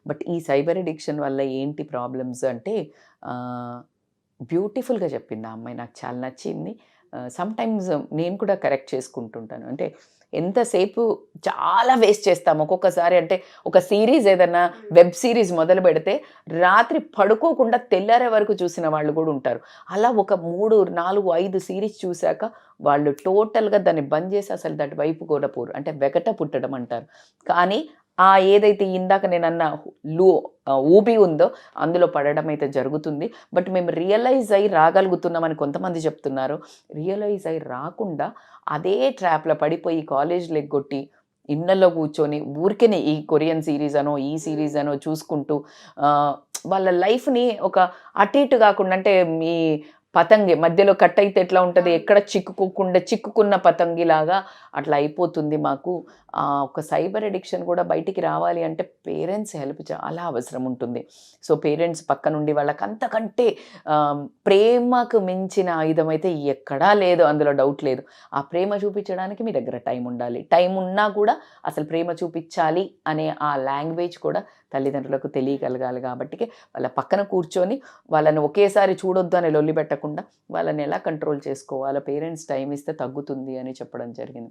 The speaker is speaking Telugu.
బట్ ఈ సైబర్ అడిక్షన్ వల్ల ఏంటి ప్రాబ్లమ్స్ అంటే బ్యూటిఫుల్‌గా చెప్పింది ఆ అమ్మాయి. నాకు చాలా నచ్చింది. సమ్‌టైమ్స్ నేను కూడా కరెక్ట్ చేసుకుంటుంటాను. అంటే ఎంతసేపు చాలా వేస్ట్ చేస్తాం ఒక్కొక్కసారి. అంటే ఒక సీరీస్ ఏదన్నా వెబ్ సీరీస్ మొదలుపెడితే రాత్రి పడుకోకుండా తెల్లారే వరకు చూసిన వాళ్ళు కూడా ఉంటారు. అలా ఒక 3, 4, 5 సీరీస్ చూసాక వాళ్ళు టోటల్‌గా దాన్ని బంద్ చేసి అసలు దాటి వైపు కూడా పోరు. అంటే వెగట పుట్టడం అంటారు. కానీ ఏదైతే ఇందాక నేనన్న లు ఊబి ఉందో అందులో పడడం అయితే జరుగుతుంది. బట్ మేము రియలైజ్ అయ్యి రాగలుగుతున్నామని కొంతమంది చెప్తున్నారు. రియలైజ్ అయ్యి రాకుండా అదే ట్రాప్‌లో పడిపోయి కాలేజ్‌లు ఎగ్గొట్టి, ఇళ్ళల్లో కూర్చొని ఊరికేనే ఈ కొరియన్ సీరీస్ అనో, ఈ సీరీస్ అనో చూసుకుంటూ ఆహ్, వాళ్ళ లైఫ్‌ని ఒక అటు ఇటు గాకుండా అంటే మీ పతంగి మధ్యలో కట్ అయితే ఎట్లా ఉంటది? ఎక్కడ చిక్కుకోకుండా చిక్కుకున్న పతంగిలాగా అట్లా అయిపోతుంది మాకు. ఒక సైబర్ అడిక్షన్ కూడా బయటికి రావాలి అంటే పేరెంట్స్ హెల్ప్ చాలా అవసరం ఉంటుంది. సో, పేరెంట్స్ పక్కనుండి వాళ్ళకి అంతకంటే ప్రేమకు మించిన ఆయుధం అయితే ఎక్కడా లేదు. అందులో డౌట్ లేదు. ఆ ప్రేమ చూపించడానికి మీ దగ్గర టైం ఉండాలి. టైం ఉన్నా కూడా అసలు ప్రేమ చూపించాలి అనే ఆ లాంగ్వేజ్ కూడా తల్లిదండ్రులకు తెలియగలగాలి కాబట్టికే వాళ్ళ పక్కన కూర్చొని వాళ్ళని ఒకేసారి చూడొద్దు అని లొల్లి పెట్టకుండా వాళ్ళని ఎలా కంట్రోల్ చేసుకోవాలో పేరెంట్స్ టైం ఇస్తే తగ్గుతుంది అని చెప్పడం జరిగింది.